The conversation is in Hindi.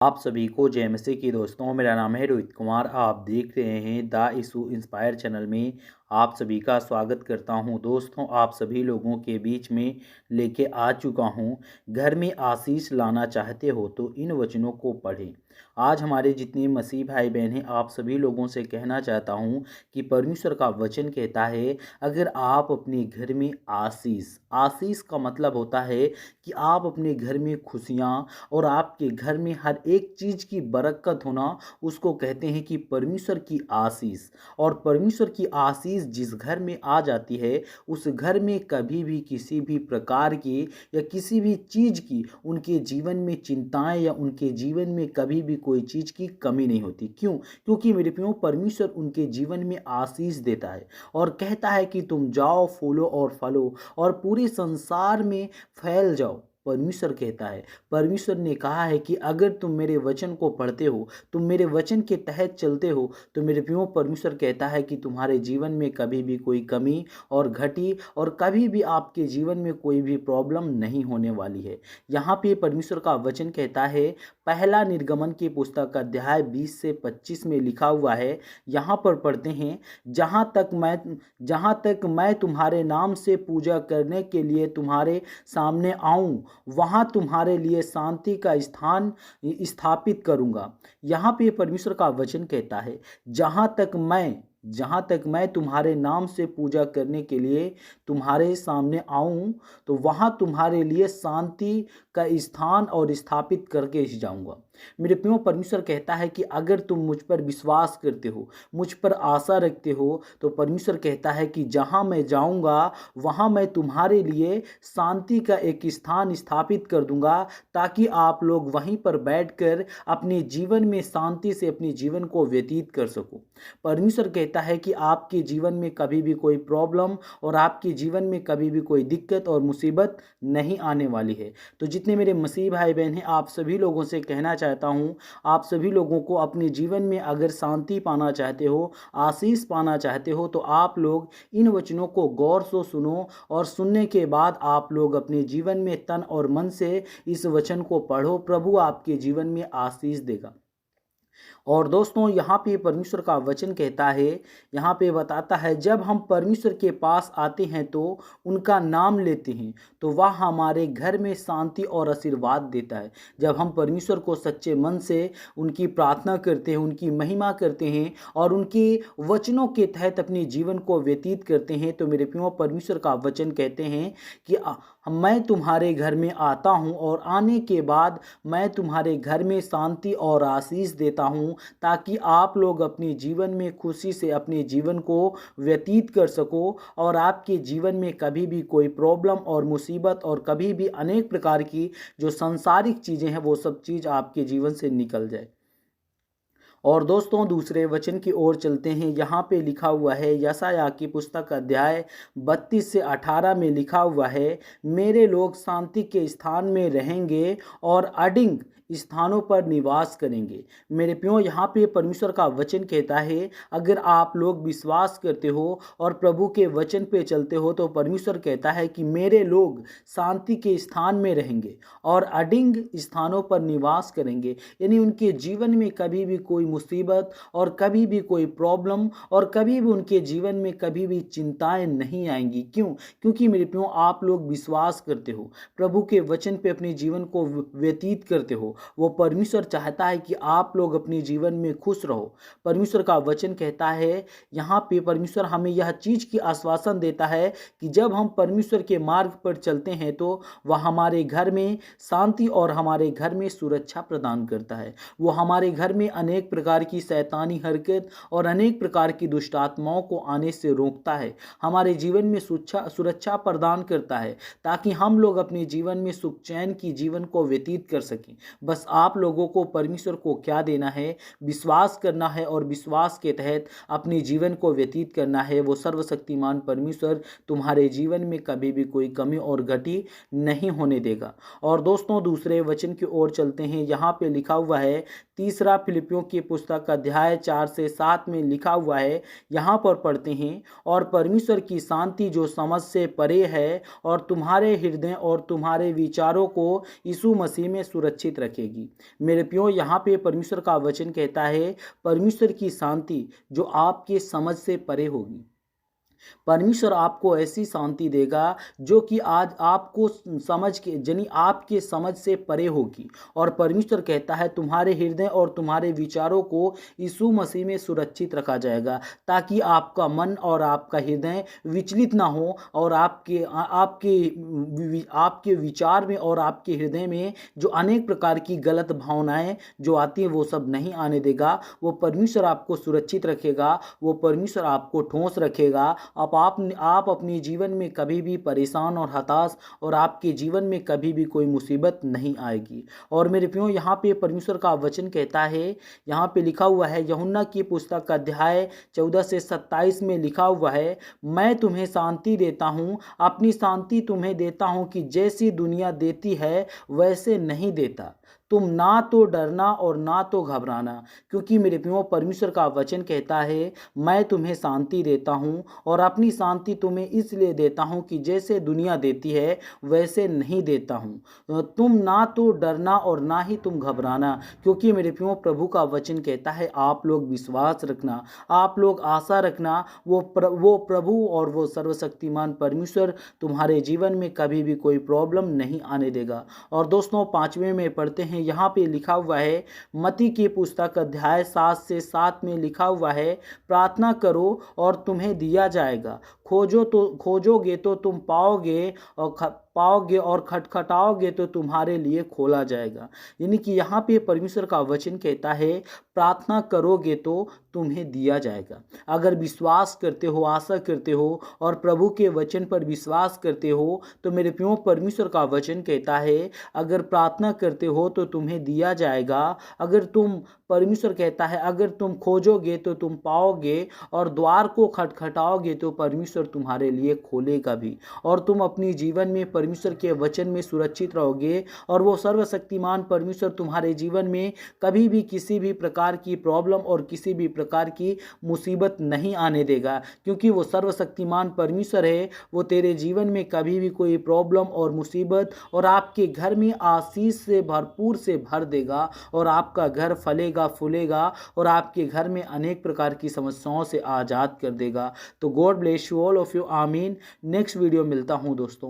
आप सभी को जय मसीह की दोस्तों। मेरा नाम है रोहित कुमार। आप देख रहे हैं द इशू इंस्पायर चैनल में। आप सभी का स्वागत करता हूं। दोस्तों, आप सभी लोगों के बीच में लेके आ चुका हूं। घर में आशीष लाना चाहते हो तो इन वचनों को पढ़ें। आज हमारे जितने मसीह भाई बहन हैं, आप सभी लोगों से कहना चाहता हूं कि परमेश्वर का वचन कहता है, अगर आप अपने घर में आशीष आशीष का मतलब होता है कि आप अपने घर में खुशियाँ और आपके घर में हर एक चीज़ की बरकत होना, उसको कहते हैं कि परमेश्वर की आशीष। और परमेश्वर की आशीष जिस घर में आ जाती है, उस घर में कभी भी किसी भी प्रकार की या किसी भी चीज़ की उनके जीवन में चिंताएं या उनके जीवन में कभी भी कोई चीज़ की कमी नहीं होती। क्यों? क्योंकि मेरे प्रियो, परमेश्वर उनके जीवन में आशीष देता है और कहता है कि तुम जाओ, फूलो और फलो और पूरे संसार में फैल जाओ। परमेश्वर कहता है, परमेश्वर ने कहा है कि अगर तुम मेरे वचन को पढ़ते हो, तुम मेरे वचन के तहत चलते हो, तो मेरे प्रियो, परमेश्वर कहता है कि तुम्हारे जीवन में कभी भी कोई कमी और घटी और कभी भी आपके जीवन में कोई भी प्रॉब्लम नहीं होने वाली है। यहाँ पे परमेश्वर का वचन कहता है, पहला निर्गमन की पुस्तक अध्याय 20 से 25 में लिखा हुआ है। यहाँ पर पढ़ते हैं, जहाँ तक मैं तुम्हारे नाम से पूजा करने के लिए तुम्हारे सामने आऊं, वहां तुम्हारे लिए शांति का स्थान स्थापित करूंगा। यहाँ पे परमेश्वर का वचन कहता है, जहाँ तक मैं तुम्हारे नाम से पूजा करने के लिए तुम्हारे सामने आऊं, तो वहां तुम्हारे लिए शांति का स्थान और स्थापित करके ही जाऊंगा। मेरे प्रियो, परमेश्वर कहता है कि अगर तुम मुझ पर विश्वास करते हो, मुझ पर आशा रखते हो, तो परमेश्वर कहता है कि जहां मैं जाऊंगा वहां मैं तुम्हारे लिए शांति का एक स्थान स्थापित कर दूंगा, ताकि आप लोग वहीं पर बैठकर अपने जीवन में शांति से अपने जीवन को व्यतीत कर सको। परमेश्वर कहता है कि आपके जीवन में कभी भी कोई प्रॉब्लम और आपके जीवन में कभी भी कोई दिक्कत और मुसीबत नहीं आने वाली है। तो जितने मेरे मसीह भाई बहन हैं, आप सभी लोगों से कहना चाहता हूँ, आप सभी लोगों को अपने जीवन में अगर शांति पाना चाहते हो, आशीष पाना चाहते हो, तो आप लोग इन वचनों को गौर से सुनो और सुनने के बाद आप लोग अपने जीवन में तन और मन से इस वचन को पढ़ो। प्रभु आपके जीवन में आशीष देगा। और दोस्तों, यहाँ पे परमेश्वर का वचन कहता है, यहाँ पे बताता है, जब हम परमेश्वर के पास आते हैं तो उनका नाम लेते हैं, तो वह हमारे घर में शांति और आशीर्वाद देता है। जब हम परमेश्वर को सच्चे मन से उनकी प्रार्थना करते हैं, उनकी महिमा करते हैं और उनके वचनों के तहत अपने जीवन को व्यतीत करते हैं, तो मेरे प्रियो, परमेश्वर का वचन कहते हैं कि मैं तुम्हारे घर में आता हूँ और आने के बाद मैं तुम्हारे घर में शांति और आशीष देता हूँ, ताकि आप लोग अपने जीवन में खुशी से अपने जीवन को व्यतीत कर सको और आपके जीवन में कभी भी कोई प्रॉब्लम और मुसीबत और कभी भी अनेक प्रकार की जो सांसारिक चीज़ें हैं, वो सब चीज़ आपके जीवन से निकल जाए। और दोस्तों, दूसरे वचन की ओर चलते हैं। यहाँ पे लिखा हुआ है, यशायाह की पुस्तक अध्याय 32 से 18 में लिखा हुआ है, मेरे लोग शांति के स्थान में रहेंगे और अडिंग स्थानों पर निवास करेंगे। मेरे प्रियो, यहाँ पे परमेश्वर का वचन कहता है, अगर आप लोग विश्वास करते हो और प्रभु के वचन पे चलते हो, तो परमेश्वर कहता है कि मेरे लोग शांति के स्थान में रहेंगे और अडिंग स्थानों पर निवास करेंगे। यानी उनके जीवन में कभी भी कोई मुसीबत और कभी भी कोई प्रॉब्लम और कभी भी उनके जीवन में कभी भी चिंताएं नहीं आएंगी। क्यों? क्योंकि मेरे प्रियो, आप लोग विश्वास करते हो, प्रभु के वचन पे अपने जीवन को व्यतीत करते हो। वो परमेश्वर चाहता है कि आप लोग अपने जीवन में खुश रहो। परमेश्वर का वचन कहता है, यहाँ पे परमेश्वर हमें यह चीज़ की आश्वासन देता है कि जब हम परमेश्वर के मार्ग पर चलते हैं, तो वह हमारे घर में शांति और हमारे घर में सुरक्षा प्रदान करता है। वो हमारे घर में अनेक प्रकार की शैतानी हरकत और अनेक प्रकार की दुष्ट आत्माओं को आने से रोकता है। हमारे जीवन में सुरक्षा प्रदान करता है, ताकि हम लोग अपने जीवन में सुख चैन की जीवन को व्यतीत कर सकें। बस आप लोगों को परमेश्वर को क्या देना है? विश्वास करना है और विश्वास के तहत अपने जीवन को व्यतीत करना है। वो सर्वशक्तिमान परमेश्वर तुम्हारे जीवन में कभी भी कोई कमी और घटी नहीं होने देगा। और दोस्तों, दूसरे वचन की ओर चलते हैं। यहाँ पे लिखा हुआ है, तीसरा फिलिपियों की पुस्तक अध्याय 4 से 7 में लिखा हुआ है। यहाँ पर पढ़ते हैं, और परमेश्वर की शांति जो समझ से परे है और तुम्हारे हृदय और तुम्हारे विचारों को यीशु मसीह में सुरक्षित रखे। रखेगी। मेरे प्रियो, यहाँ पे परमेश्वर का वचन कहता है परमेश्वर की शांति जो आपके समझ से परे होगी। परमेश्वर आपको ऐसी शांति देगा जो कि आज आपको समझ के यानी आपके समझ से परे होगी। और परमेश्वर कहता है तुम्हारे हृदय और तुम्हारे विचारों को यीशु मसीह में सुरक्षित रखा जाएगा, ताकि आपका मन और आपका हृदय विचलित ना हो और आपके विचार में और आपके हृदय में जो अनेक प्रकार की गलत भावनाएं जो आती हैं वो सब नहीं आने देगा। वो परमेश्वर आपको सुरक्षित रखेगा, वो परमेश्वर आपको ठोस रखेगा। अब आप अपने जीवन में कभी भी परेशान और हताश और आपके जीवन में कभी भी कोई मुसीबत नहीं आएगी। और मेरे प्रियो, यहाँ पे परमेश्वर का वचन कहता है, यहाँ पे लिखा हुआ है यूहन्ना की पुस्तक अध्याय 14 से 27 में लिखा हुआ है, मैं तुम्हें शांति देता हूँ, अपनी शांति तुम्हें देता हूँ कि जैसी दुनिया देती है वैसे नहीं देता। तुम ना तो डरना और ना तो घबराना, क्योंकि मेरे प्रियो परमेश्वर का वचन कहता है मैं तुम्हें शांति देता हूँ और अपनी शांति तुम्हें इसलिए देता हूँ कि जैसे दुनिया देती है वैसे नहीं देता हूँ। तुम ना तो डरना और ना ही तुम घबराना, क्योंकि मेरे प्रियो प्रभु का वचन कहता है आप लोग विश्वास रखना, आप लोग आशा रखना, वो प्रभु और वो सर्वशक्तिमान परमेश्वर तुम्हारे जीवन में कभी भी कोई प्रॉब्लम नहीं आने देगा। और दोस्तों 5वें में पढ़ते हैं, यहाँ पे लिखा हुआ है मत्ती की पुस्तक अध्याय 7 से 7 में लिखा हुआ है, प्रार्थना करो और तुम्हें दिया जाएगा, खोजोगे तो तुम पाओगे और खटखटाओगे तो तुम्हारे लिए खोला जाएगा। यानी कि यहाँ पे परमेश्वर का वचन कहता है प्रार्थना करोगे तो तुम्हें दिया जाएगा। अगर विश्वास करते हो, आशा करते हो और प्रभु के वचन पर विश्वास करते हो तो मेरे प्रियो परमेश्वर का वचन कहता है अगर प्रार्थना करते हो तो तुम्हें दिया जाएगा। अगर तुम परमेश्वर कहता है अगर तुम खोजोगे तो तुम पाओगे और द्वार को खटखटाओगे तो परमेश्वर तुम्हारे लिए खोलेगा भी। और तुम अपनी जीवन में परमेश्वर के वचन में सुरक्षित रहोगे और वो सर्वशक्तिमान परमेश्वर तुम्हारे जीवन में कभी भी किसी भी प्रकार की प्रॉब्लम और किसी भी प्रकार की मुसीबत नहीं आने देगा, क्योंकि वो सर्वशक्तिमान परमेश्वर है। वो तेरे जीवन में कभी भी कोई प्रॉब्लम और मुसीबत और आपके घर में आशीष से भरपूर से भर देगा और आपका घर फलेगा फूलेगा और आपके घर में अनेक प्रकार की समस्याओं से आज़ाद कर देगा। तो God bless you all of you, आमीन। नेक्स्ट वीडियो मिलता हूँ दोस्तों।